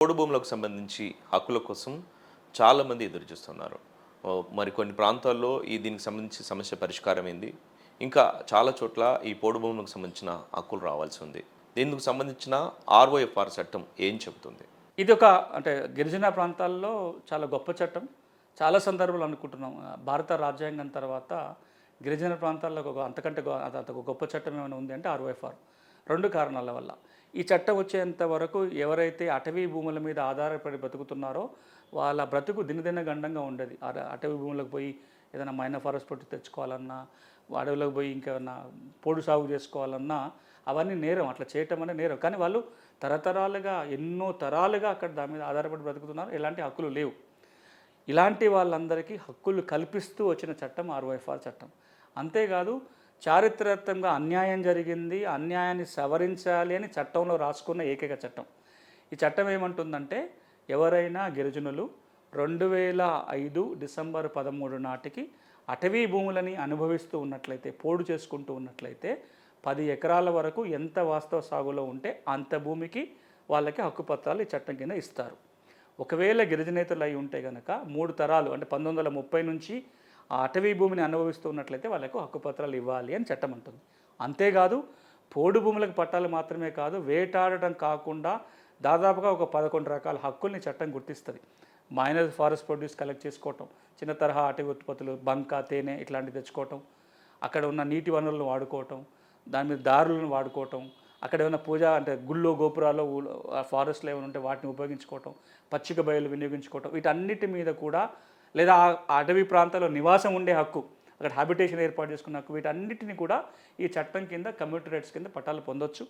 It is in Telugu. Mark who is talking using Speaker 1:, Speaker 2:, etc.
Speaker 1: పోడు భూములకు సంబంధించి హక్కుల కోసం చాలామంది ఎదురు చూస్తున్నారు. మరి కొన్ని ప్రాంతాల్లో దీనికి సంబంధించి సమస్య పరిష్కారమైంది. ఇంకా చాలా చోట్ల ఈ పోడు భూములకు సంబంధించిన హక్కులు రావాల్సి ఉంది. దీనికి సంబంధించిన ఆర్ఓఎఫ్ఆర్ చట్టం ఏం చెబుతుంది?
Speaker 2: ఇదొక అంటే గిరిజన ప్రాంతాల్లో చాలా గొప్ప చట్టం. చాలా సందర్భాలు అనుకుంటున్నాం. భారత రాజ్యాంగం తర్వాత గిరిజన ప్రాంతాల్లో అంతకంటే అంత గొప్ప చట్టం ఏమైనా ఉంది అంటే ఆర్ఓఎఫ్ఆర్. 2 కారణాల వల్ల. ఈ చట్టం వచ్చేంత వరకు ఎవరైతే అటవీ భూముల మీద ఆధారపడి బ్రతుకుతున్నారో వాళ్ళ బ్రతుకు దినదిన గండంగా ఉండేది. అటవీ భూములకు పోయి ఏదైనా మైనర్ ఫారెస్ట్ పొట్టి తెచ్చుకోవాలన్నా, అడవులకు పోయి ఇంకేమన్నా పోడు సాగు చేసుకోవాలన్నా అవన్నీ నేరం. అట్లా చేయటం అనేది నేరం. కానీ వాళ్ళు తరతరాలుగా ఎన్నో తరాలుగా అక్కడ దాని మీద ఆధారపడి బ్రతుకుతున్నారు. ఎలాంటి హక్కులు లేవు. ఇలాంటి వాళ్ళందరికీ హక్కులు కల్పిస్తూ వచ్చిన చట్టం ఆర్ఓఎఫ్ఆర్ చట్టం. అంతేకాదు చారిత్రాత్మకంగా అన్యాయం జరిగింది, అన్యాయాన్ని సవరించాలి అని చట్టంలో రాసుకున్న ఏకైక చట్టం. ఈ చట్టం ఏమంటుందంటే ఎవరైనా గిరిజనులు 2005 డిసెంబర్ 13 నాటికి అటవీ భూములని అనుభవిస్తూ ఉన్నట్లయితే, పోడు చేసుకుంటూ ఉన్నట్లయితే 10 ఎకరాల వరకు ఎంత వాస్తవ సాగులో ఉంటే అంత భూమికి వాళ్ళకి హక్కుపత్రాలు ఈ చట్టం కింద ఇస్తారు. ఒకవేళ గిరిజనేతలు అయి ఉంటే కనుక 3 తరాలు అంటే 1930 నుంచి ఆ అటవీ భూమిని అనుభవిస్తూ ఉన్నట్లయితే వాళ్ళకు హక్కుపత్రాలు ఇవ్వాలి అని చట్టం అంటుంది. అంతేకాదు పోడు భూములకు పట్టాలు మాత్రమే కాదు, వేటాడటం కాకుండా దాదాపుగా ఒక 11 రకాల హక్కుల్ని చట్టం గుర్తిస్తుంది. మైనర్ ఫారెస్ట్ ప్రొడ్యూస్ కలెక్ట్ చేసుకోవటం, చిన్న తరహా అటవీ ఉత్పత్తులు, బంక, తేనె ఇట్లాంటివి తెచ్చుకోవటం, అక్కడ ఉన్న నీటి వనరులను వాడుకోవటం, దాని మీద దారులను వాడుకోవటం, అక్కడ ఏమైనా పూజ అంటే గుళ్ళో గోపురాలు ఫారెస్ట్లో ఏమైనా ఉంటే వాటిని ఉపయోగించుకోవటం, పచ్చిక బయలు వినియోగించుకోవటం, వీటన్నిటి మీద కూడా లేదా ఆ అటవీ ప్రాంతాల్లో నివాసం ఉండే హక్కు, అక్కడ హ్యాబిటేషన్ ఏర్పాటు చేసుకున్న హక్కు, వీటన్నిటిని కూడా ఈ చట్టం కింద కమ్యూనిటీ రైట్స్ కింద పట్టాలు పొందొచ్చు.